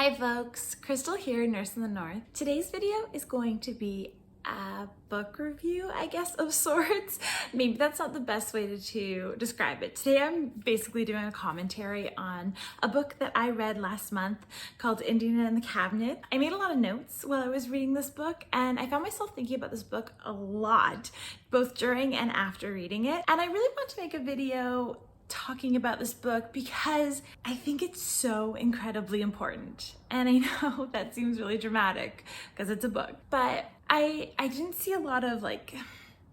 Hi folks, Crystal here, Nurse in the North. Today's video is going to be a book review, I guess, of sorts. Maybe that's not the best way to describe it. Today I'm basically doing a commentary on a book that I read last month called Indigenous in the Cabinet. I made a lot of notes while I was reading this book, and I found myself thinking about this book a lot, both during and after reading it. And I really want to make a video talking about this book because I think it's so incredibly important. And I know that seems really dramatic because it's a book, but I didn't see a lot of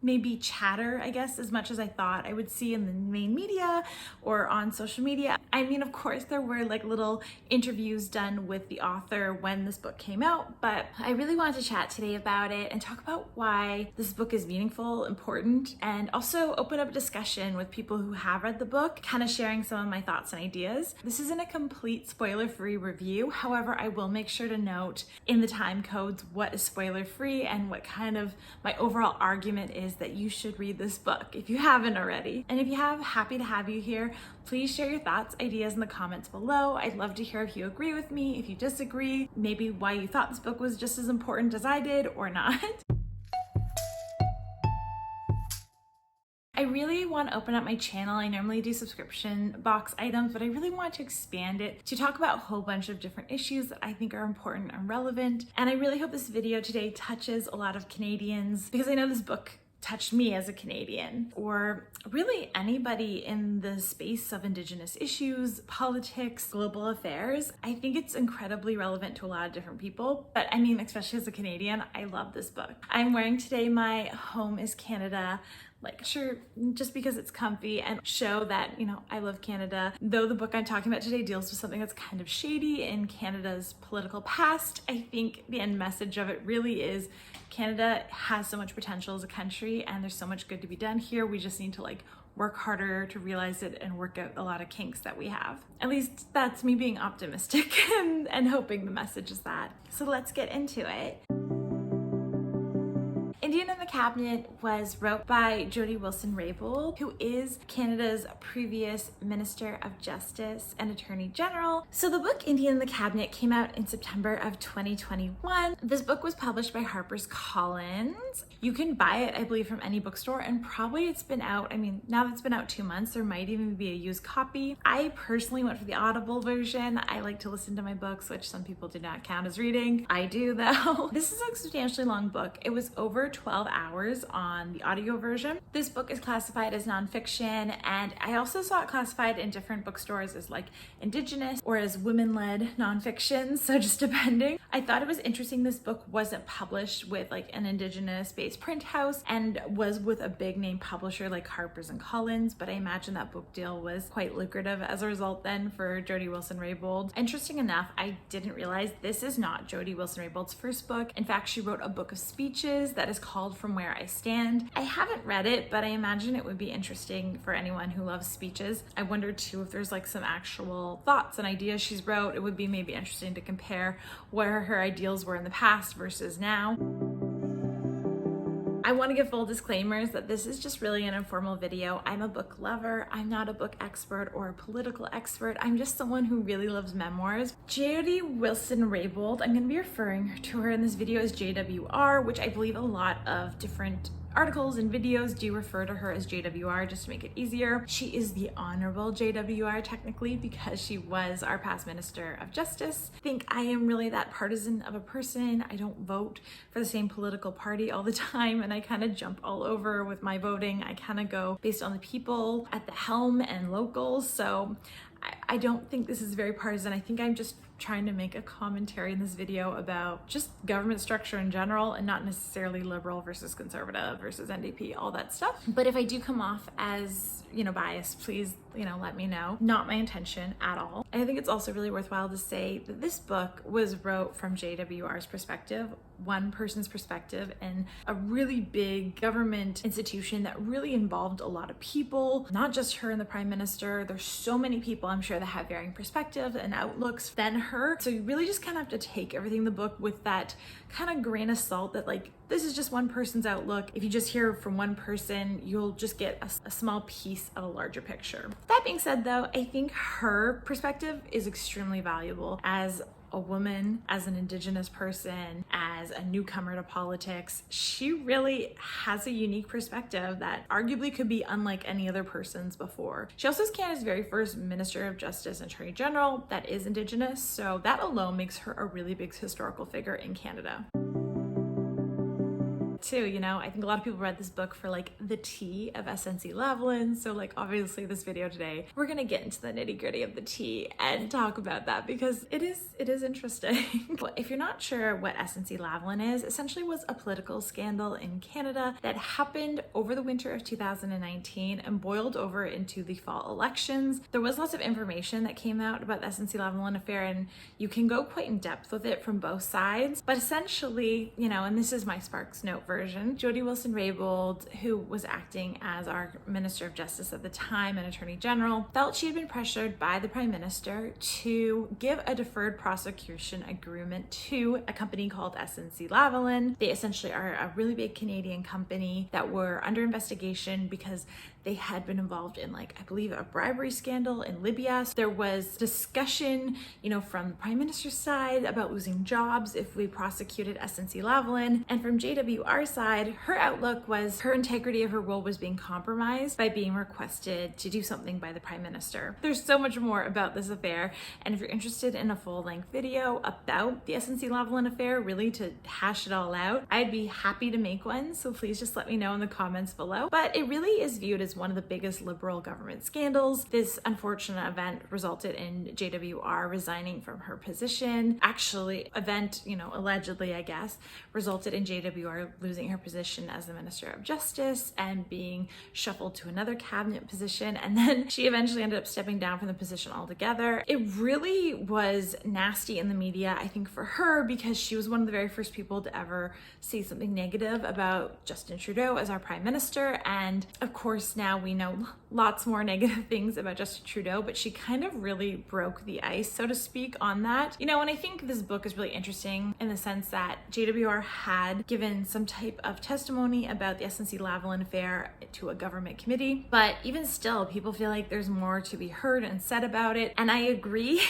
maybe chatter, I guess, as much as I thought I would see in the main media or on social media. I mean, of course, there were little interviews done with the author when this book came out, but I really wanted to chat today about it and talk about why this book is meaningful, important, and also open up a discussion with people who have read the book, kind of sharing some of my thoughts and ideas. This isn't a complete spoiler-free review. However, I will make sure to note in the time codes what is spoiler-free and what kind of my overall argument is that you should read this book if you haven't already. And if you have, happy to have you here. Please share your thoughts, ideas in the comments below. I'd love to hear if you agree with me, if you disagree, maybe why you thought this book was just as important as I did or not. I really want to open up my channel. I normally do subscription box items, but I really want to expand it to talk about a whole bunch of different issues that I think are important and relevant. And I really hope this video today touches a lot of Canadians, because I know this book touched me as a Canadian, or really anybody in the space of Indigenous issues, politics, global affairs. I think it's incredibly relevant to a lot of different people, but I mean, especially as a Canadian, I love this book. I'm wearing today my Home is Canada shirt just because it's comfy and show that, I love Canada. Though the book I'm talking about today deals with something that's kind of shady in Canada's political past, I think the end message of it really is Canada has so much potential as a country and there's so much good to be done here. We just need to work harder to realize it and work out a lot of kinks that we have. At least that's me being optimistic and hoping the message is that. So let's get into it. Indigenous in the Cabinet was wrote by Jody Wilson-Raybould, who is Canada's previous Minister of Justice and Attorney General. So the book Indigenous in the Cabinet came out in September of 2021. This book was published by HarperCollins. You can buy it, I believe, from any bookstore, and probably it's been out, now that it's been out 2 months, there might even be a used copy. I personally went for the Audible version. I like to listen to my books, which some people do not count as reading. I do though. This is a substantially long book. It was over 12 hours on the audio version. This book is classified as nonfiction, and I also saw it classified in different bookstores as Indigenous or as women-led nonfiction, so just depending. I thought it was interesting this book wasn't published with an Indigenous-based print house and was with a big name publisher like Harper's and Collins, but I imagine that book deal was quite lucrative as a result then for Jody Wilson-Raybould. Interesting enough, I didn't realize this is not Jody Wilson-Raybould's first book. In fact, she wrote a book of speeches that is called From Where I Stand. I haven't read it, but I imagine it would be interesting for anyone who loves speeches. I wonder too if there's some actual thoughts and ideas she's wrote. It would be maybe interesting to compare where her ideals were in the past versus now. I want to give full disclaimers that this is just really an informal video. I'm a book lover. I'm not a book expert or a political expert. I'm just someone who really loves memoirs. Jody Wilson-Raybould, I'm going to be referring to her in this video as JWR, which I believe a lot of different articles and videos do refer to her as JWR just to make it easier. She is the Honorable JWR technically because she was our past Minister of Justice. I think I am really that partisan of a person. I don't vote for the same political party all the time, and I kind of jump all over with my voting. I kind of go based on the people at the helm and locals. So I don't think this is very partisan. I think I'm just trying to make a commentary in this video about just government structure in general and not necessarily liberal versus conservative versus NDP, all that stuff. But if I do come off as, biased, please, let me know. Not my intention at all. And I think it's also really worthwhile to say that this book was wrote from JWR's perspective, one person's perspective, in a really big government institution that really involved a lot of people, not just her and the Prime Minister. There's so many people, I'm sure, that have varying perspectives and outlooks than her. So you really just kind of have to take everything in the book with that kind of grain of salt that this is just one person's outlook. If you just hear from one person, you'll just get a small piece of a larger picture. That being said though, I think her perspective is extremely valuable as a woman, as an Indigenous person, as a newcomer to politics. She really has a unique perspective that arguably could be unlike any other person's before. She also is Canada's very first Minister of Justice and Attorney General that is Indigenous, so that alone makes her a really big historical figure in Canada. Too, you know, I think a lot of people read this book for like the tea of SNC-Lavalin. So like obviously this video today, we're gonna get into the nitty-gritty of the tea and talk about that because it is interesting. If you're not sure what SNC-Lavalin is, essentially was a political scandal in Canada that happened over the winter of 2019 and boiled over into the fall elections. There was lots of information that came out about the SNC-Lavalin affair, and you can go quite in depth with it from both sides. But essentially, you know, and this is my Sparks Note version, Jody Wilson-Raybould, who was acting as our Minister of Justice at the time and Attorney General, felt she had been pressured by the Prime Minister to give a deferred prosecution agreement to a company called SNC-Lavalin. They essentially are a really big Canadian company that were under investigation because they had been involved in, like, I believe a bribery scandal in Libya. So there was discussion, you know, from the Prime Minister's side about losing jobs if we prosecuted SNC-Lavalin. And from JWR side, her outlook was her integrity of her role was being compromised by being requested to do something by the Prime Minister. There's so much more about this affair. And if you're interested in a full-length video about the SNC-Lavalin affair, really to hash it all out, I'd be happy to make one. So please just let me know in the comments below. But it really is viewed as one of the biggest Liberal government scandals. This unfortunate event resulted in JWR resigning from her position. Actually, event, you know, allegedly, I guess, resulted in JWR losing her position as the Minister of Justice and being shuffled to another cabinet position. And then she eventually ended up stepping down from the position altogether. It really was nasty in the media, I think, for her, because she was one of the very first people to ever say something negative about Justin Trudeau as our Prime Minister. And of course, now we know lots more negative things about Justin Trudeau, but she kind of really broke the ice, so to speak, on that. You know, and I think this book is really interesting in the sense that JWR had given some type of testimony about the SNC-Lavalin affair to a government committee, but even still, people feel like there's more to be heard and said about it. And I agree.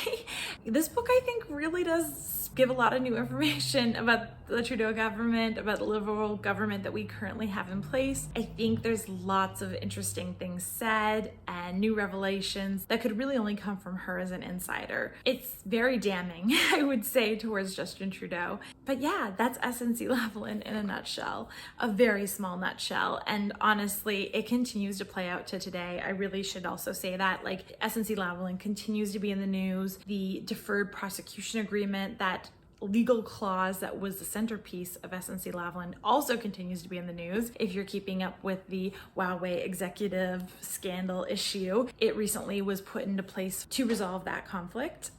This book, I think, really does give a lot of new information about the Trudeau government, about the Liberal government that we currently have in place. I think there's lots of interesting things said and new revelations that could really only come from her as an insider. It's very damning, I would say, towards Justin Trudeau. But yeah, that's SNC-Lavalin in a nutshell, a very small nutshell. And honestly, it continues to play out to today. I really should also say that, like, SNC-Lavalin continues to be in the news. The deferred prosecution agreement, that legal clause that was the centerpiece of SNC-Lavalin, also continues to be in the news. If you're keeping up with the Huawei executive scandal issue, it recently was put into place to resolve that conflict.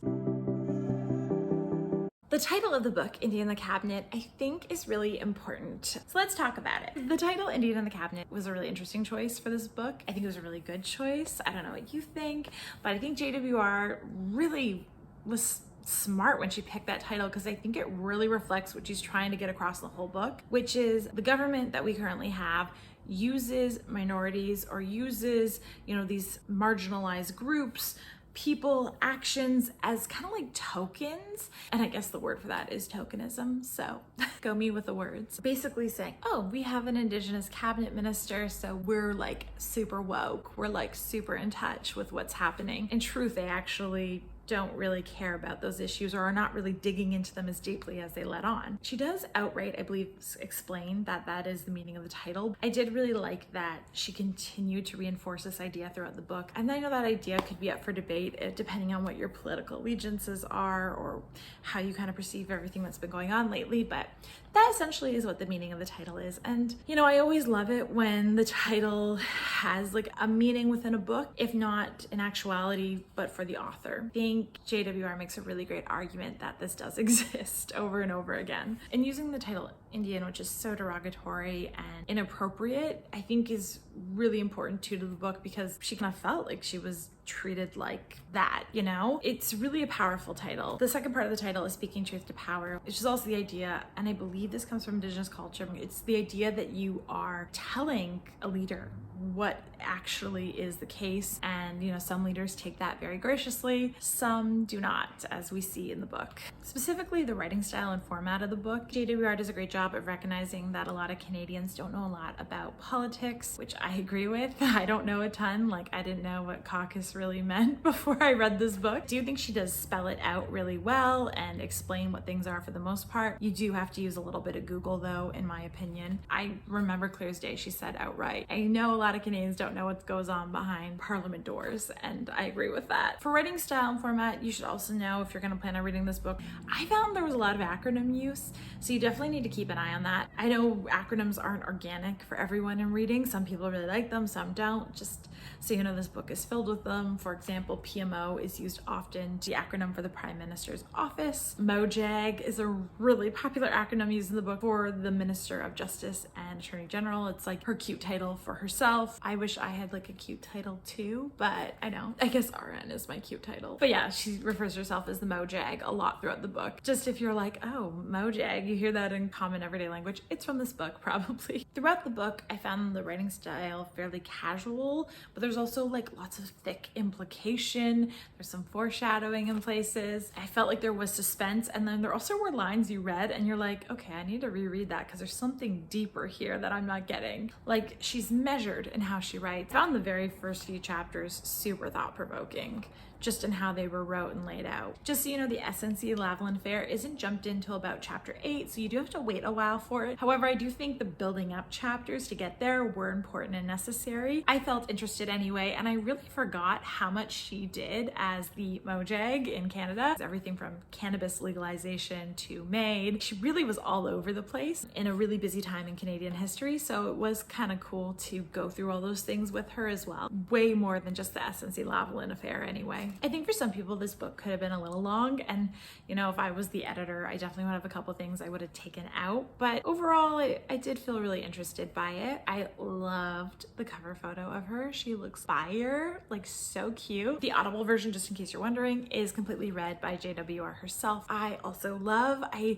The title of the book, Indian in the Cabinet, I think is really important. So let's talk about it. The title, Indian in the Cabinet, was a really interesting choice for this book. I think it was a really good choice. I don't know what you think, but I think JWR really was smart when she picked that title, because I think it really reflects what she's trying to get across the whole book, which is the government that we currently have uses minorities or uses, you know, these marginalized groups, people, actions as kind of like tokens. And I guess the word for that is tokenism. So go me with the words. Basically saying, oh, we have an Indigenous cabinet minister, so we're like super woke. We're like super in touch with what's happening. In truth, they actually don't really care about those issues or are not really digging into them as deeply as they let on. She does outright, I believe, explain that that is the meaning of the title. I did really like that she continued to reinforce this idea throughout the book. And I know that idea could be up for debate depending on what your political allegiances are or how you kind of perceive everything that's been going on lately, but that essentially is what the meaning of the title is. And, you know, I always love it when the title has like a meaning within a book, if not in actuality, but for the author. I think JWR makes a really great argument that this does exist over and over again. And using the title Indian, which is so derogatory and inappropriate, I think is really important too to the book, because she kind of felt like she was treated like that, you know? It's really a powerful title. The second part of the title is Speaking Truth to Power, which is also the idea, and I believe this comes from Indigenous culture, it's the idea that you are telling a leader what actually is the case. And, you know, some leaders take that very graciously, some do not, as we see in the book. Specifically, the writing style and format of the book, JWR does a great job of recognizing that a lot of Canadians don't know a lot about politics, which I agree with. I don't know a ton. Like, I didn't know what caucus really meant before I read this book. I do think she does spell it out really well and explain what things are for the most part. You do have to use a little bit of Google though, in my opinion. I remember clear as day she said outright, I know a lot of Canadians don't know what goes on behind Parliament doors, and I agree with that. For writing style and format, you should also know, if you're going to plan on reading this book, I found there was a lot of acronym use, so you definitely need to keep an eye on that. I know acronyms aren't organic for everyone in reading. Some people really like them, some don't. Just so you know, this book is filled with them. For example, PMO is used often, the acronym for the Prime Minister's office. MOJAG is a really popular acronym used in the book for the Minister of Justice and Attorney General. It's like her cute title for herself. I wish I had like a cute title too, but I know, I guess RN is my cute title. But yeah, she refers to herself as the MOJAG a lot throughout the book. Just if you're like, oh, MOJAG, you hear that in common everyday language, it's from this book probably. Throughout the book, I found the writing style fairly casual, but there's also like lots of thick implication. There's some foreshadowing in places. I felt like there was suspense, and then there also were lines you read and you're like, okay, I need to reread that because there's something deeper here that I'm not getting. Like, she's measured in how she writes. I found the very first few chapters super thought-provoking, just in how they were wrote and laid out. Just so you know, the SNC-Lavalin affair isn't jumped into about chapter 8, so you do have to wait a while for it. However, I do think the building up chapters to get there were important and necessary. I felt interested anyway, and I really forgot how much she did as the MOJAG in Canada. Everything from cannabis legalization to MAID. She really was all over the place in a really busy time in Canadian history, so it was kind of cool to go through all those things with her as well. Way more than just the SNC-Lavalin affair anyway. I think for some people this book could have been a little long, and you know, if I was the editor, I definitely would have a couple things I would have taken out, but overall I did feel really interested by it. I loved the cover photo of her. She looks fire, like so cute. The Audible version, just in case you're wondering, is completely read by JWR herself. I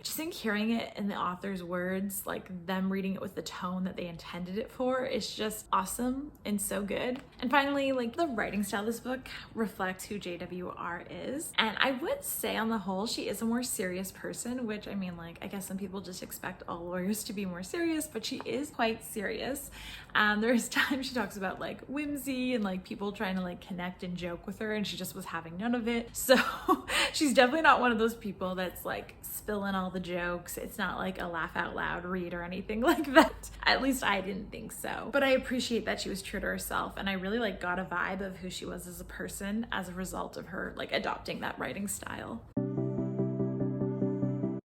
just think hearing it in the author's words, like them reading it with the tone that they intended it for, is just awesome and so good. And finally, like, the writing style of this book reflects who JWR is, and I would say on the whole she is a more serious person, which, I mean, like, I guess some people just expect all lawyers to be more serious, but she is quite serious. There's times she talks about like whimsy and like people trying to like connect and joke with her, and she just was having none of it. So she's definitely not one of those people that's like spilling all the jokes. It's not like a laugh out loud read or anything like that. At least I didn't think so. But I appreciate that she was true to herself, and I really like got a vibe of who she was as a person as a result of her like adopting that writing style.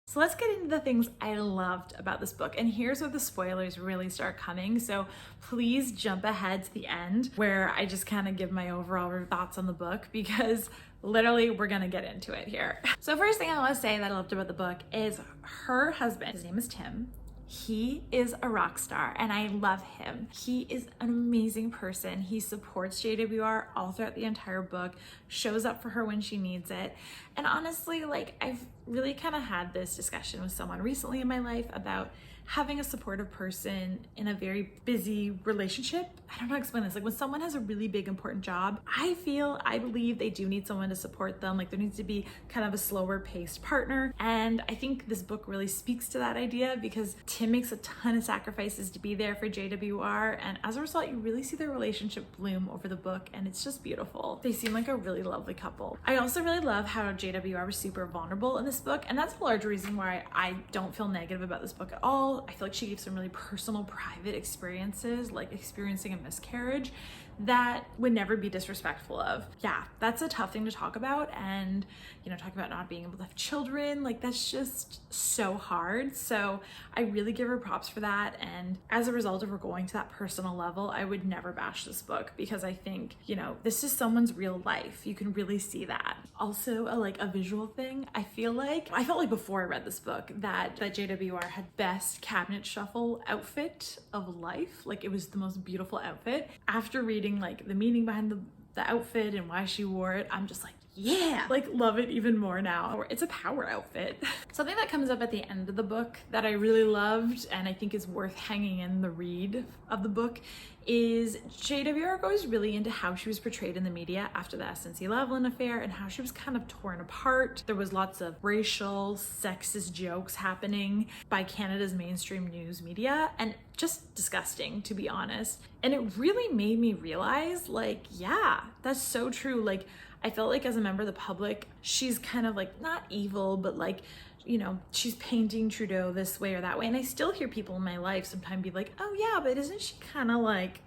So let's get into the things I loved about this book, and here's where the spoilers really start coming, so please jump ahead to the end where I just kind of give my overall thoughts on the book, because literally we're gonna get into it here. So first thing I want to say that I loved about the book is her husband. His name is Tim. He is a rock star and I love him. He is an amazing person. He supports JWR all throughout the entire book, shows up for her when she needs it. And honestly, like, I've really kind of had this discussion with someone recently in my life about having a supportive person in a very busy relationship. I don't know how to explain this. Like, when someone has a really big, important job, I believe they do need someone to support them. Like, there needs to be kind of a slower paced partner. And I think this book really speaks to that idea, because Tim makes a ton of sacrifices to be there for JWR. And as a result, you really see their relationship bloom over the book, and it's just beautiful. They seem like a really lovely couple. I also really love how JWR was super vulnerable in this book. And that's a large reason why I don't feel negative about this book at all. I feel like she gave some really personal, private experiences, like experiencing a miscarriage, that would never be disrespectful of. Yeah, that's a tough thing to talk about, and you know, talk about not being able to have children, like, that's just so hard. So I really give her props for that, and as a result of her going to that personal level, I would never bash this book, because I think, you know, this is someone's real life. You can really see that. Also, a visual thing, I felt like before I read this book that JWR had best cabinet shuffle outfit of life. Like, it was the most beautiful outfit. After reading like the meaning behind the outfit and why she wore it, I'm just like, yeah, like love it even more now. It's a power outfit. Something that comes up at the end of the book that I really loved and I think is worth hanging in the read of the book is JWR goes really into how she was portrayed in the media after the SNC-Lavalin affair and how she was kind of torn apart. There was lots of racial, sexist jokes happening by Canada's mainstream news media and just disgusting, to be honest. And it really made me realize, like, yeah, that's so true. Like, I felt like as a member of the public, she's kind of like not evil, but like, you know, she's painting Trudeau this way or that way. And I still hear people in my life sometimes be like, oh yeah, but isn't she kind of like,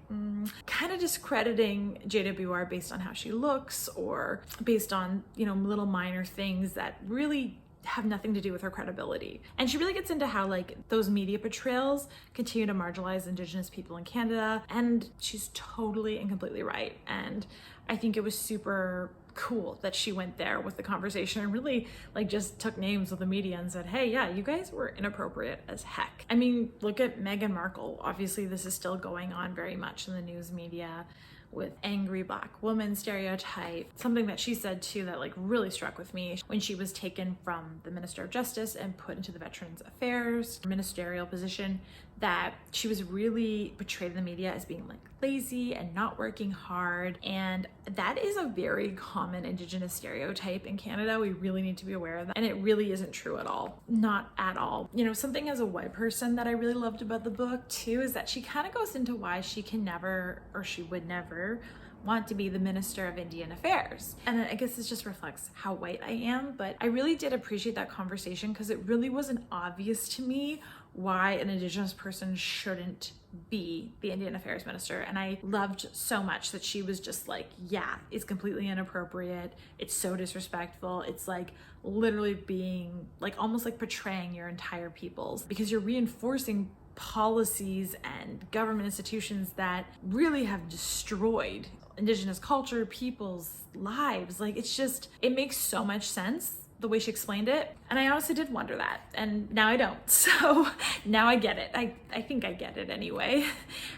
kind of discrediting JWR based on how she looks or based on, you know, little minor things that really have nothing to do with her credibility. And she really gets into how like those media portrayals continue to marginalize Indigenous people in Canada. And she's totally and completely right. And I think it was super cool that she went there with the conversation and really like just took names with the media and said, hey, yeah, you guys were inappropriate as heck. I mean, look at Meghan Markle. Obviously, this is still going on very much in the news media with angry Black woman stereotype. Something that she said too that like really struck with me when she was taken from the Minister of Justice and put into the Veterans Affairs ministerial position, that she was really portrayed in the media as being like lazy and not working hard. And that is a very common Indigenous stereotype in Canada. We really need to be aware of that. And it really isn't true at all. Not at all. You know, something as a white person that I really loved about the book too is that she kind of goes into why she can never, or she would never, want to be the Minister of Indian Affairs. And I guess this just reflects how white I am, but I really did appreciate that conversation because it really wasn't obvious to me why an Indigenous person shouldn't be the Indian Affairs Minister. And I loved so much that she was just like, yeah, it's completely inappropriate. It's so disrespectful. It's like literally being like almost like portraying your entire peoples because you're reinforcing policies and government institutions that really have destroyed Indigenous culture, people's lives. Like it's just, it makes so much sense the way she explained it. And I honestly did wonder that. And now I don't. So now I get it. I think I get it anyway.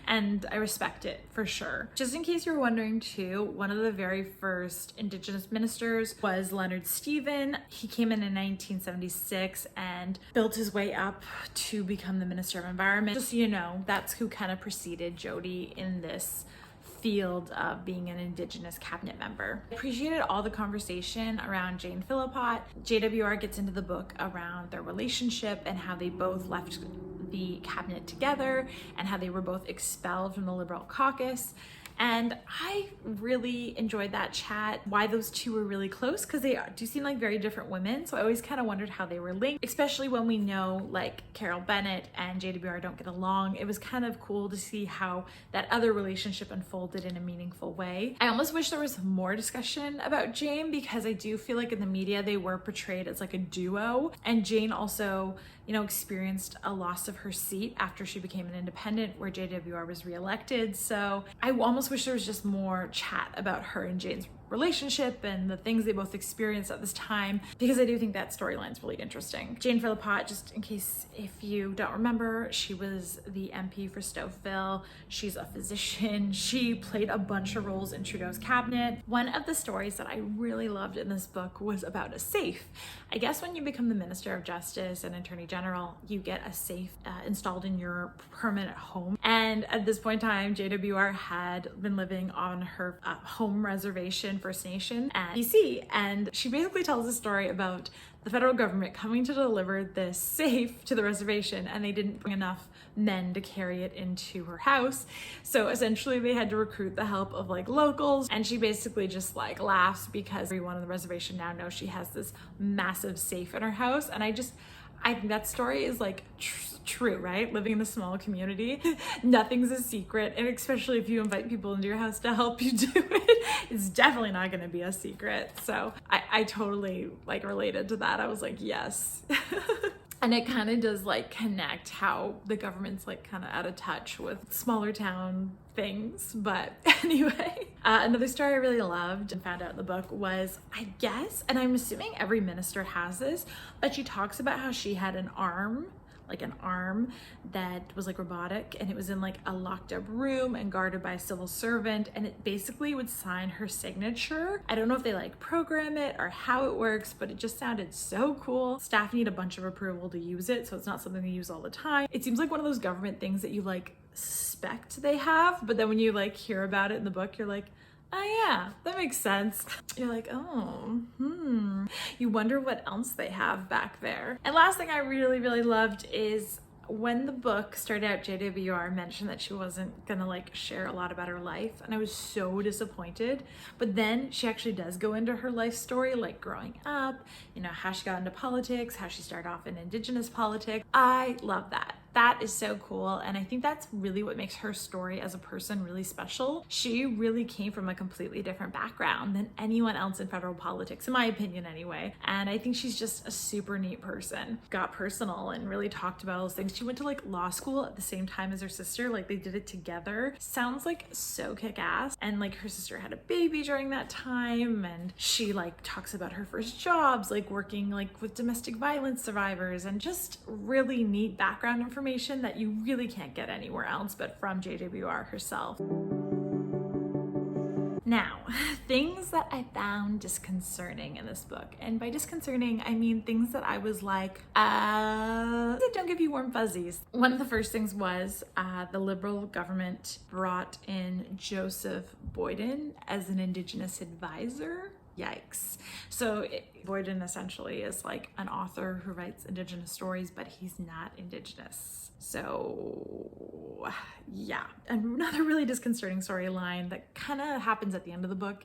And I respect it for sure. Just in case you're wondering too, one of the very first Indigenous ministers was Leonard Stephen. He came in 1976 and built his way up to become the Minister of Environment. Just so you know, that's who kind of preceded Jody in this field of being an Indigenous cabinet member. I appreciated all the conversation around Jane Philpott. JWR gets into the book around their relationship and how they both left the cabinet together and how they were both expelled from the Liberal caucus. And I really enjoyed that chat, why those two were really close, because they do seem like very different women. So I always kind of wondered how they were linked, especially when we know like Carol Bennett and JWR don't get along. It was kind of cool to see how that other relationship unfolded in a meaningful way. I almost wish there was more discussion about Jane because I do feel like in the media they were portrayed as like a duo. And Jane also, you know, experienced a loss of her seat after she became an independent where JWR was reelected. So I almost wish there was just more chat about her and Jane's relationship and the things they both experienced at this time, because I do think that storyline's really interesting. Jane Philpott, just in case if you don't remember, she was the MP for Stouffville. She's a physician. She played a bunch of roles in Trudeau's cabinet. One of the stories that I really loved in this book was about a safe. I guess when you become the Minister of Justice and Attorney General, you get a safe installed in your permanent home. And at this point in time, JWR had been living on her home reservation, First Nation at BC. And she basically tells a story about the federal government coming to deliver this safe to the reservation, and they didn't bring enough men to carry it into her house. So essentially they had to recruit the help of like locals, and she basically just like laughs because everyone on the reservation now knows she has this massive safe in her house. And I think that story is like true, right? Living in a small community, nothing's a secret. And especially if you invite people into your house to help you do it, it's definitely not going to be a secret. So I totally like related to that. I was like, yes. And it kind of does like connect how the government's like kind of out of touch with smaller town things. But anyway, another story I really loved and found out in the book was, I guess, and I'm assuming every minister has this, but she talks about how she had an arm like an arm that was like robotic, and it was in like a locked up room and guarded by a civil servant, and it basically would sign her signature. I don't know if they like program it or how it works, but it just sounded so cool. Staff need a bunch of approval to use it, so it's not something they use all the time. It seems like one of those government things that you like suspect they have, but then when you like hear about it in the book, you're like, oh yeah, that makes sense. You're like, oh, You wonder what else they have back there. And last thing I really, really loved is when the book started out, JWR mentioned that she wasn't gonna like share a lot about her life, and I was so disappointed. But then she actually does go into her life story, like growing up, you know, how she got into politics, how she started off in Indigenous politics. I love that. That is so cool, and I think that's really what makes her story as a person really special. She really came from a completely different background than anyone else in federal politics, in my opinion anyway, and I think she's just a super neat person. Got personal and really talked about those things. She went to like law school at the same time as her sister, like they did it together. Sounds like so kick-ass, and like her sister had a baby during that time, and she like talks about her first jobs, like working like with domestic violence survivors, and just really neat background information that you really can't get anywhere else but from JWR herself. Now, things that I found disconcerting in this book, and by disconcerting I mean things that I was like, that don't give you warm fuzzies. One of the first things was the Liberal government brought in Joseph Boyden as an Indigenous advisor. Yikes. So Boyden essentially is like an author who writes Indigenous stories, but he's not Indigenous. So yeah. Another really disconcerting storyline that kind of happens at the end of the book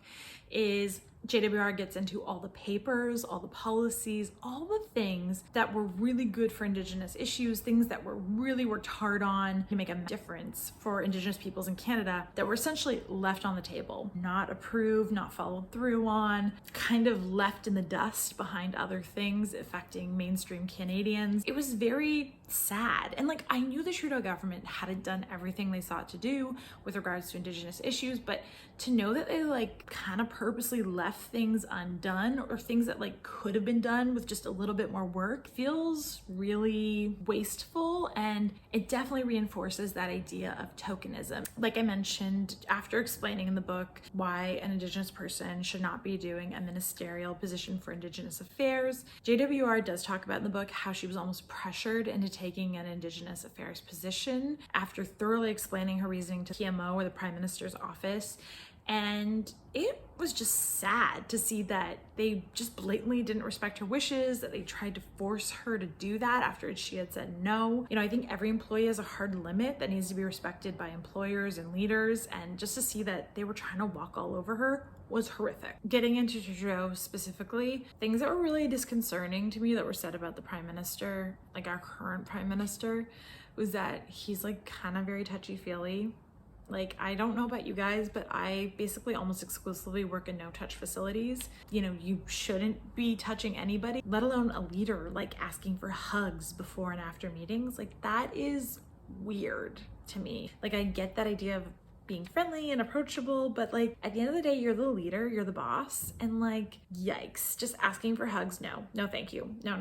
is JWR gets into all the papers, all the policies, all the things that were really good for Indigenous issues, things that were really worked hard on to make a difference for Indigenous peoples in Canada that were essentially left on the table, not approved, not followed through on, kind of left in the dust behind other things affecting mainstream Canadians. It was very sad. And like, I knew the Trudeau government hadn't done everything they sought to do with regards to Indigenous issues, but to know that they like kind of purposely left things undone, or things that like could have been done with just a little bit more work, feels really wasteful, and it definitely reinforces that idea of tokenism. Like I mentioned, after explaining in the book why an Indigenous person should not be doing a ministerial position for Indigenous affairs, JWR does talk about in the book how she was almost pressured into taking an Indigenous affairs position after thoroughly explaining her reasoning to PMO, or the Prime Minister's office. And it was just sad to see that they just blatantly didn't respect her wishes, that they tried to force her to do that after she had said no. You know, I think every employee has a hard limit that needs to be respected by employers and leaders, and just to see that they were trying to walk all over her was horrific. Getting into Trudeau specifically, things that were really disconcerting to me that were said about the Prime Minister, like our current Prime Minister, was that he's like kind of very touchy-feely. Like, I don't know about you guys, but I basically almost exclusively work in no-touch facilities. You know, you shouldn't be touching anybody, let alone a leader, like asking for hugs before and after meetings. Like, that is weird to me. Like, I get that idea of being friendly and approachable, but like at the end of the day, you're the leader, you're the boss, and like, yikes, just asking for hugs, no thank you, no.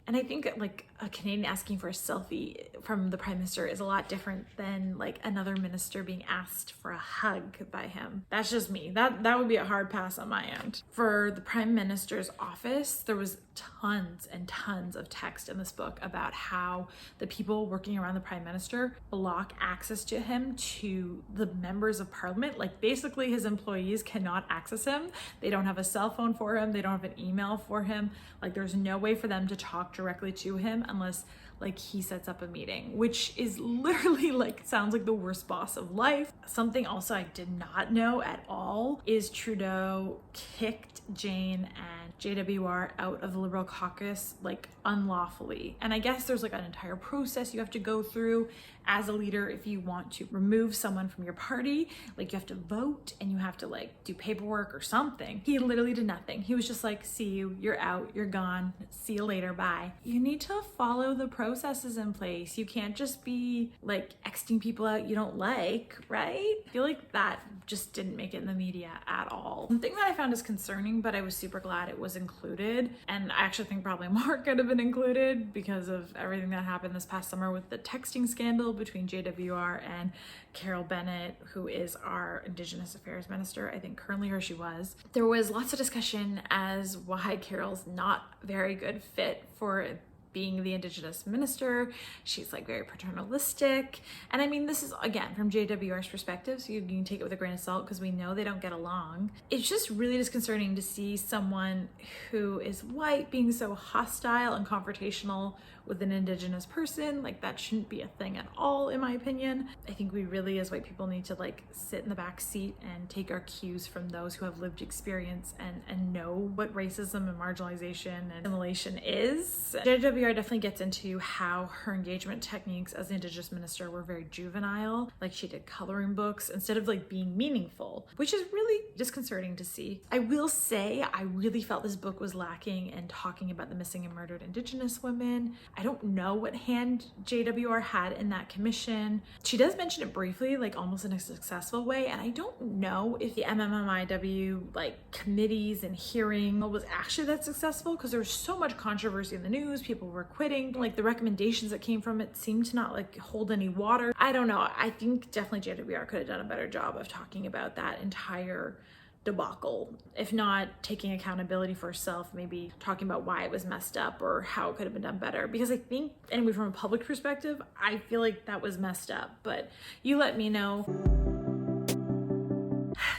And I think like a Canadian asking for a selfie from the Prime Minister is a lot different than like another minister being asked for a hug by him. That's just me. That would be a hard pass on my end. For the Prime Minister's office, there was tons and tons of text in this book about how the people working around the Prime Minister block access to him to the members of Parliament. Like, basically his employees cannot access him. They don't have a cell phone for him. They don't have an email for him. Like, there's no way for them to talk directly to him unless like he sets up a meeting, which is literally like, sounds like the worst boss of life. Something also I did not know at all is Trudeau kicked Jane and JWR out of the Liberal caucus like unlawfully. And I guess there's like an entire process you have to go through as a leader if you want to remove someone from your party. Like, you have to vote and you have to like do paperwork or something. He literally did nothing. He was just like, see you, you're out, you're gone, see you later, bye. You need to follow the processes in place. You can't just be like Xing people out you don't like, right? I feel like that just didn't make it in the media at all. One thing that I found is concerning, but I was super glad it was included. And I actually think probably more could have been included because of everything that happened this past summer with the texting scandal between JWR and Carol Bennett, who is our Indigenous Affairs Minister, I think currently, or she was. There was lots of discussion as why Carol's not a very good fit for being the Indigenous minister. She's like very paternalistic. And I mean, this is again from JWR's perspective, so you can take it with a grain of salt because we know they don't get along. It's just really disconcerting to see someone who is white being so hostile and confrontational with an Indigenous person. Like, that shouldn't be a thing at all, in my opinion. I think we really, as white people, need to like sit in the back seat and take our cues from those who have lived experience and know what racism and marginalization and assimilation is. JWR definitely gets into how her engagement techniques as the Indigenous minister were very juvenile. Like, she did coloring books instead of like being meaningful, which is really disconcerting to see. I will say I really felt this book was lacking in talking about the missing and murdered Indigenous women. I don't know what hand JWR had in that commission. She does mention it briefly, like almost in a successful way, and I don't know if the MMIW like committees and hearing was actually that successful because there was so much controversy in the news. People were quitting. Like, the recommendations that came from it seemed to not like hold any water. I don't know. I think definitely JWR could have done a better job of talking about that entire debacle, if not taking accountability for herself, maybe talking about why it was messed up or how it could have been done better. Because I think, anyway, from a public perspective, I feel like that was messed up, but you let me know.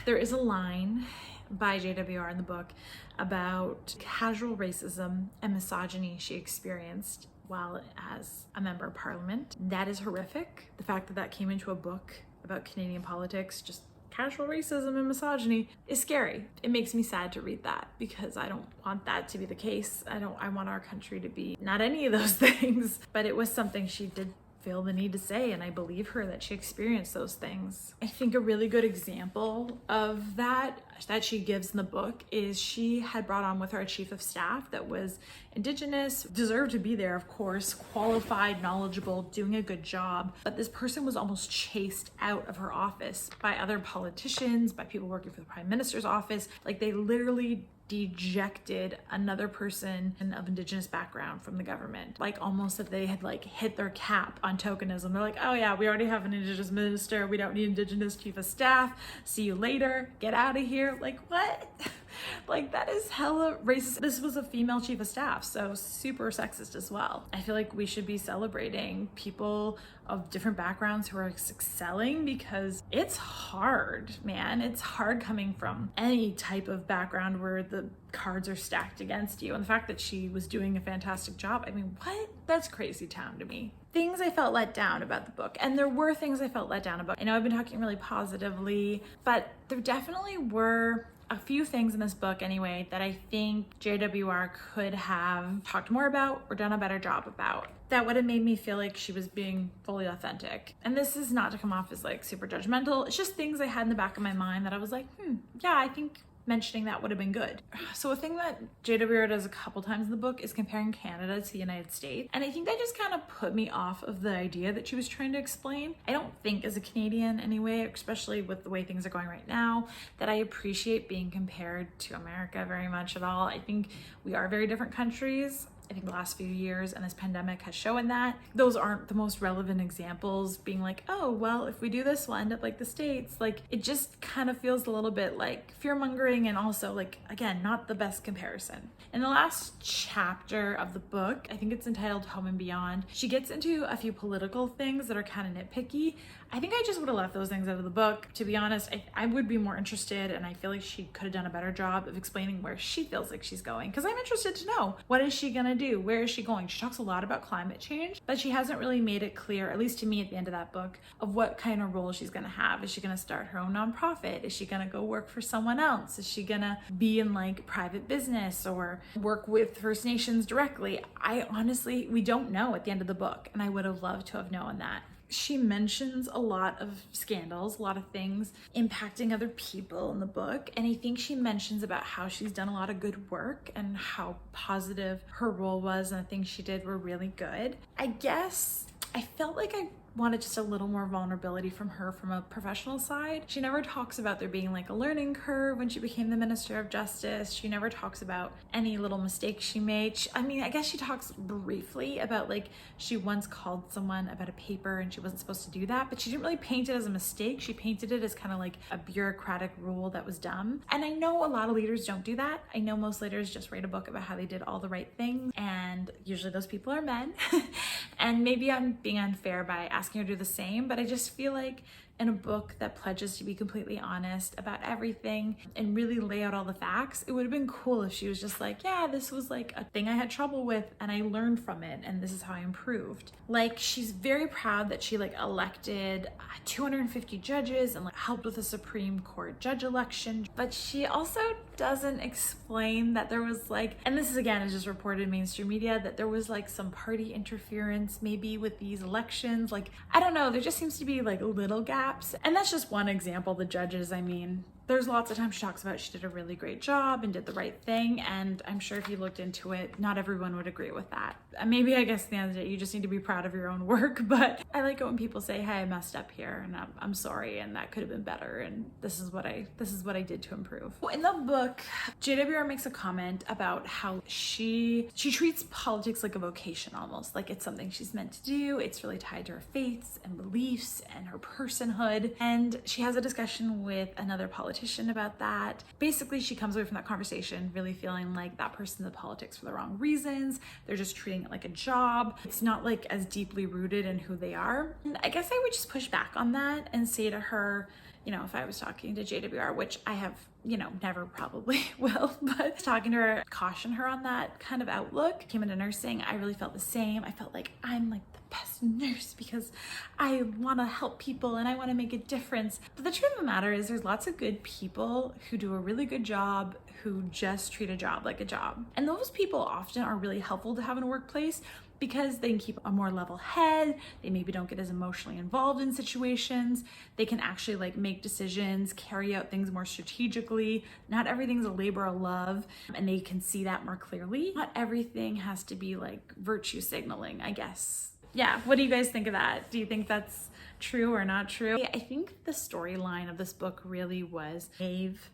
There is a line by JWR in the book about casual racism and misogyny she experienced while as a member of parliament. That is horrific. The fact that that came into a book about Canadian politics, just casual racism and misogyny, is scary. It makes me sad to read that because I don't want that to be the case. I want our country to be not any of those things, but it was something she did feel the need to say, and I believe her that she experienced those things. I think a really good example of that she gives in the book is she had brought on with her a chief of staff that was Indigenous, deserved to be there, of course, qualified, knowledgeable, doing a good job, but this person was almost chased out of her office by other politicians, by people working for the Prime Minister's office. Like, they literally dejected another person of Indigenous background from the government, like almost that they had like hit their cap on tokenism. They're like, oh yeah, we already have an Indigenous minister, we don't need Indigenous chief of staff, see you later, get out of here. Like, what? Like, that is hella racist. This was a female chief of staff, so super sexist as well. I feel like we should be celebrating people of different backgrounds who are excelling, because it's hard, man. It's hard coming from any type of background where the cards are stacked against you. And the fact that she was doing a fantastic job, I mean, what? That's crazy town to me. Things I felt let down about the book, and there were things I felt let down about. I know I've been talking really positively, but there definitely were a few things in this book anyway that I think JWR could have talked more about or done a better job about, that would have made me feel like she was being fully authentic. And this is not to come off as like super judgmental, it's just things I had in the back of my mind that I was like, yeah, I think mentioning that would have been good. So a thing that JWR does a couple times in the book is comparing Canada to the United States. And I think that just kind of put me off of the idea that she was trying to explain. I don't think as a Canadian anyway, especially with the way things are going right now, that I appreciate being compared to America very much at all. I think we are very different countries. I think the last few years and this pandemic has shown that. Those aren't the most relevant examples, being like, oh, well, if we do this, we'll end up like the States. Like, it just kind of feels a little bit like fear-mongering, and also like, again, not the best comparison. In the last chapter of the book, I think it's entitled Home and Beyond, she gets into a few political things that are kind of nitpicky. I think I just would have left those things out of the book. To be honest, I would be more interested, and I feel like she could have done a better job of explaining where she feels like she's going, because I'm interested to know, what is she gonna do? Where is she going? She talks a lot about climate change, but she hasn't really made it clear, at least to me at the end of that book, of what kind of role she's gonna have. Is she gonna start her own nonprofit? Is she gonna go work for someone else? Is she gonna be in like private business or work with First Nations directly? We don't know at the end of the book, and I would have loved to have known that. She mentions a lot of scandals, a lot of things impacting other people in the book. And I think she mentions about how she's done a lot of good work and how positive her role was, and the things she did were really good. I guess I felt like I wanted just a little more vulnerability from her from a professional side. She never talks about there being like a learning curve when she became the Minister of Justice. She never talks about any little mistakes she made. I mean, I guess she talks briefly about like she once called someone about a paper and she wasn't supposed to do that, but she didn't really paint it as a mistake. She painted it as kind of like a bureaucratic rule that was dumb. And I know a lot of leaders don't do that. I know most leaders just write a book about how they did all the right things, and usually those people are men. And maybe I'm being unfair by asking her to do the same, but I just feel like in a book that pledges to be completely honest about everything and really lay out all the facts, it would have been cool if she was just like, yeah, this was like a thing I had trouble with and I learned from it and this is how I improved. Like, she's very proud that she like elected 250 judges and like helped with the Supreme Court judge election, but she also doesn't explain that there was like, and this is again is just reported in mainstream media, that there was like some party interference maybe with these elections. Like, I don't know, there just seems to be like little gaps. And that's just one example. The judges, I mean, there's lots of times she talks about she did a really great job and did the right thing, and I'm sure if you looked into it, not everyone would agree with that. And maybe I guess at the end of the day, you just need to be proud of your own work, but I like it when people say, hey, I messed up here and I'm sorry and that could have been better and this is what I did to improve. In the book, JWR makes a comment about how she treats politics like a vocation almost, like it's something she's meant to do. It's really tied to her faiths and beliefs and her personhood. And she has a discussion with another politician about that. Basically, she comes away from that conversation really feeling like that person's in politics for the wrong reasons. They're just treating it like a job. It's not like as deeply rooted in who they are. And I guess I would just push back on that and say to her, you know, if I was talking to JWR, which I have, you know, never probably will, but talking to her, caution her on that kind of outlook. Came into nursing, I really felt the same. I felt like I'm like the best nurse because I want to help people and I want to make a difference. But the truth of the matter is there's lots of good people who do a really good job, who just treat a job like a job. And those people often are really helpful to have in a workplace because they can keep a more level head. They maybe don't get as emotionally involved in situations. They can actually like make decisions, carry out things more strategically. Not everything's a labor of love, and they can see that more clearly. Not everything has to be like virtue signaling, I guess. Yeah, what do you guys think of that? Do you think that's true or not true? I think the storyline of this book really was Maeve,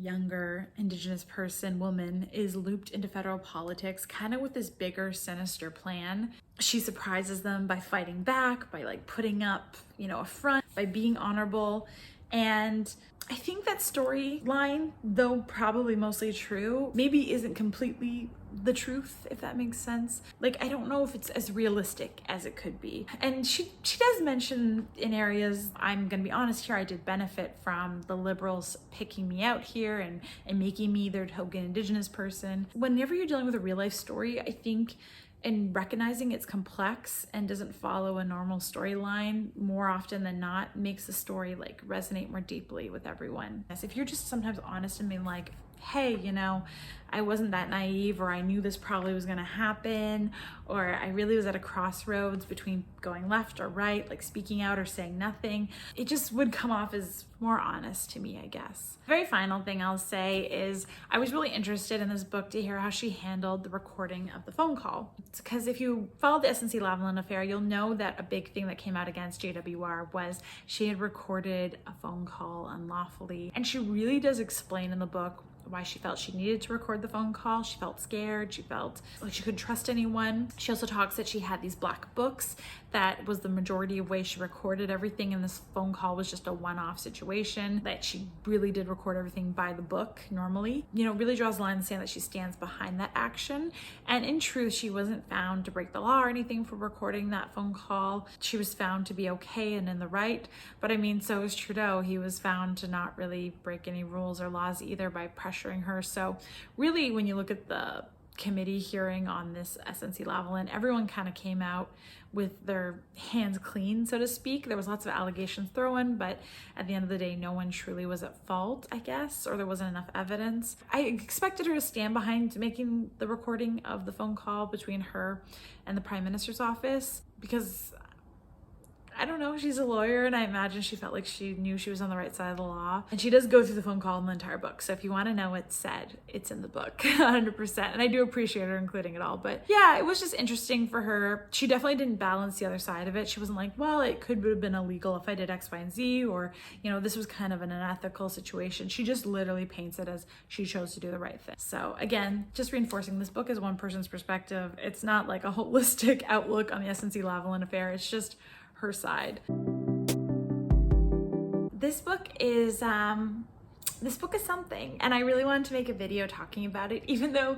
younger Indigenous person, woman, is looped into federal politics kind of with this bigger sinister plan. She surprises them by fighting back, by like putting up, you know, a front, by being honorable. And I think that storyline, though probably mostly true, maybe isn't completely the truth, if that makes sense. Like, I don't know if it's as realistic as it could be. And she does mention in areas, I'm gonna be honest here, I did benefit from the Liberals picking me out here and making me their token Indigenous person. Whenever you're dealing with a real life story, I think in recognizing it's complex and doesn't follow a normal storyline more often than not makes the story like resonate more deeply with everyone. As if you're just sometimes honest and being like, hey, you know, I wasn't that naive, or I knew this probably was gonna happen, or I really was at a crossroads between going left or right, like speaking out or saying nothing. It just would come off as more honest to me, I guess. The very final thing I'll say is I was really interested in this book to hear how she handled the recording of the phone call. Because if you follow the SNC-Lavalin affair, you'll know that a big thing that came out against JWR was she had recorded a phone call unlawfully. And she really does explain in the book why she felt she needed to record the phone call. She felt scared. She felt like she couldn't trust anyone. She also talks that she had these black books that was the majority of ways she recorded everything, and this phone call was just a one-off situation, that she really did record everything by the book normally. You know, really draws a line in the sand that she stands behind that action. And in truth, she wasn't found to break the law or anything for recording that phone call. She was found to be okay and in the right. But I mean, so is Trudeau. He was found to not really break any rules or laws either by pressuring her. So really, when you look at the committee hearing on this SNC-Lavalin, everyone kind of came out with their hands clean, so to speak. There was lots of allegations thrown, but at the end of the day, no one truly was at fault, I guess, or there wasn't enough evidence. I expected her to stand behind making the recording of the phone call between her and the Prime Minister's office, because I don't know, she's a lawyer, and I imagine she felt like she knew she was on the right side of the law. And she does go through the phone call in the entire book. So if you want to know what's said, it's in the book, 100%. And I do appreciate her including it all. But yeah, it was just interesting for her. She definitely didn't balance the other side of it. She wasn't like, well, it could have been illegal if I did X, Y, and Z, or, you know, this was kind of an unethical situation. She just literally paints it as she chose to do the right thing. So again, just reinforcing, this book is one person's perspective. It's not like a holistic outlook on the SNC-Lavalin affair. It's just her side. This book is something, and I really wanted to make a video talking about it, even though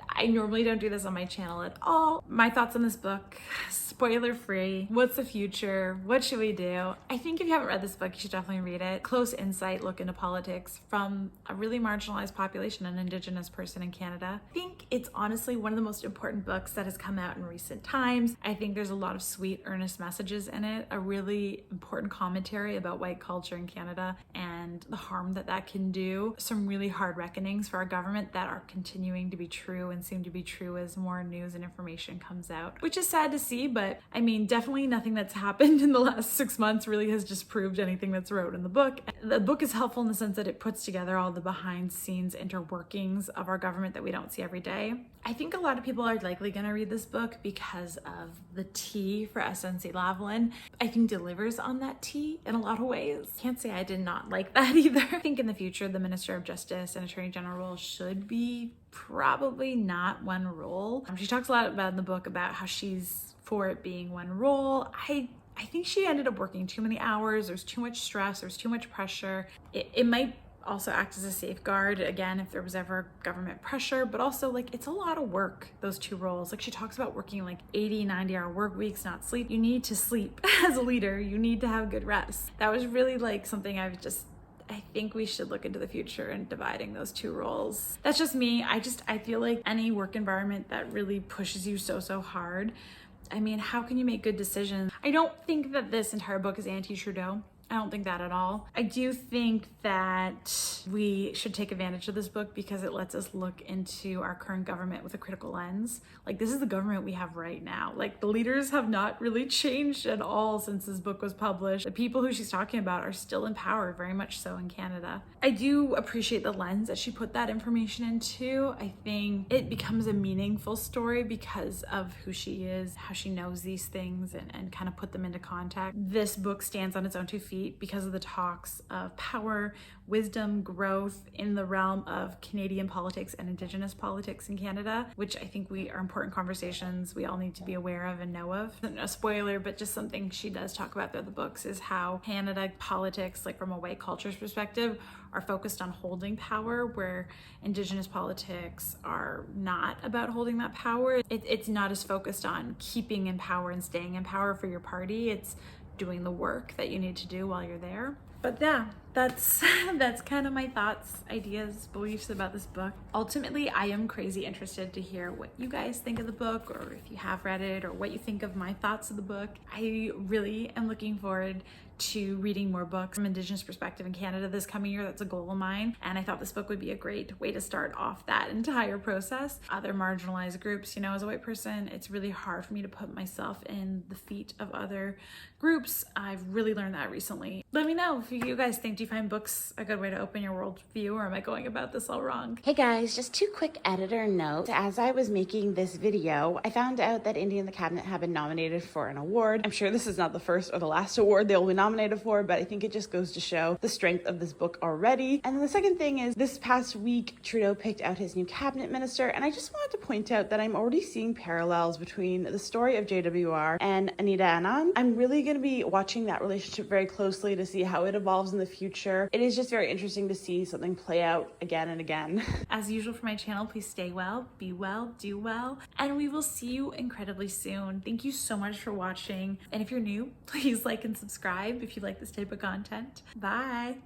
I normally don't do this on my channel at all. My thoughts on this book, spoiler free. What's the future? What should we do? I think if you haven't read this book, you should definitely read it. Close insight look into politics from a really marginalized population, an Indigenous person in Canada. I think it's honestly one of the most important books that has come out in recent times. I think there's a lot of sweet, earnest messages in it, a really important commentary about white culture in Canada and the harm that that can do. Some really hard reckonings for our government that are continuing to be true and seem to be true as more news and information comes out, which is sad to see, but I mean, definitely nothing that's happened in the last 6 months really has disproved anything that's wrote in the book. The book is helpful in the sense that it puts together all the behind scenes interworkings of our government that we don't see every day. I think a lot of people are likely going to read this book because of the T for SNC-Lavalin. I think delivers on that T in a lot of ways. Can't say I did not like that either. I think in the future, the Minister of Justice and Attorney General should be probably not one role. She talks a lot about in the book about how she's for it being one role. I think she ended up working too many hours. There's too much stress. There's too much pressure. It might also act as a safeguard, again, if there was ever government pressure, but also like it's a lot of work, those two roles. Like she talks about working like 80, 90-hour work weeks, not sleep. You need to sleep as a leader. You need to have good rest. That was really like something I think we should look into the future and dividing those two roles. That's just me. I feel like any work environment that really pushes you so hard, I mean, how can you make good decisions? I don't think that this entire book is anti-Trudeau. I don't think that at all. I do think that we should take advantage of this book because it lets us look into our current government with a critical lens. Like, this is the government we have right now. Like, the leaders have not really changed at all since this book was published. The people who she's talking about are still in power, very much so in Canada. I do appreciate the lens that she put that information into. I think it becomes a meaningful story because of who she is, how she knows these things, and kind of put them into context. This book stands on its own 2 feet because of the talks of power, wisdom, growth in the realm of Canadian politics and Indigenous politics in Canada, which I think are important conversations we all need to be aware of and know of. No spoiler, but just something she does talk about through the books is how Canada politics, like from a white culture's perspective, are focused on holding power, where Indigenous politics are not about holding that power. It's not as focused on keeping in power and staying in power for your party. It's doing the work that you need to do while you're there. But yeah, that's kind of my thoughts, ideas, beliefs about this book. Ultimately, I am crazy interested to hear what you guys think of the book, or if you have read it, or what you think of my thoughts of the book. I really am looking forward to reading more books from Indigenous perspective in Canada this coming year. That's a goal of mine, and I thought this book would be a great way to start off that entire process. Other marginalized groups, you know, as a white person, it's really hard for me to put myself in the feet of other groups. I've really learned that recently. Let me know if you guys think, do you find books a good way to open your worldview, or am I going about this all wrong? Hey guys, just 2 quick editor notes. As I was making this video, I found out that India and the Cabinet have been nominated for an award. I'm sure this is not the first or the last award they'll be nominated for, but I think it just goes to show the strength of this book already. And then the second thing is, this past week, Trudeau picked out his new cabinet minister, and I just wanted to point out that I'm already seeing parallels between the story of JWR and Anita Anand. I'm really going to be watching that relationship very closely to see how it evolves in the future. It is just very interesting to see something play out again and again. As usual for my channel, please stay well, be well, do well, and we will see you incredibly soon. Thank you so much for watching. And if you're new, please like and subscribe if you like this type of content. Bye.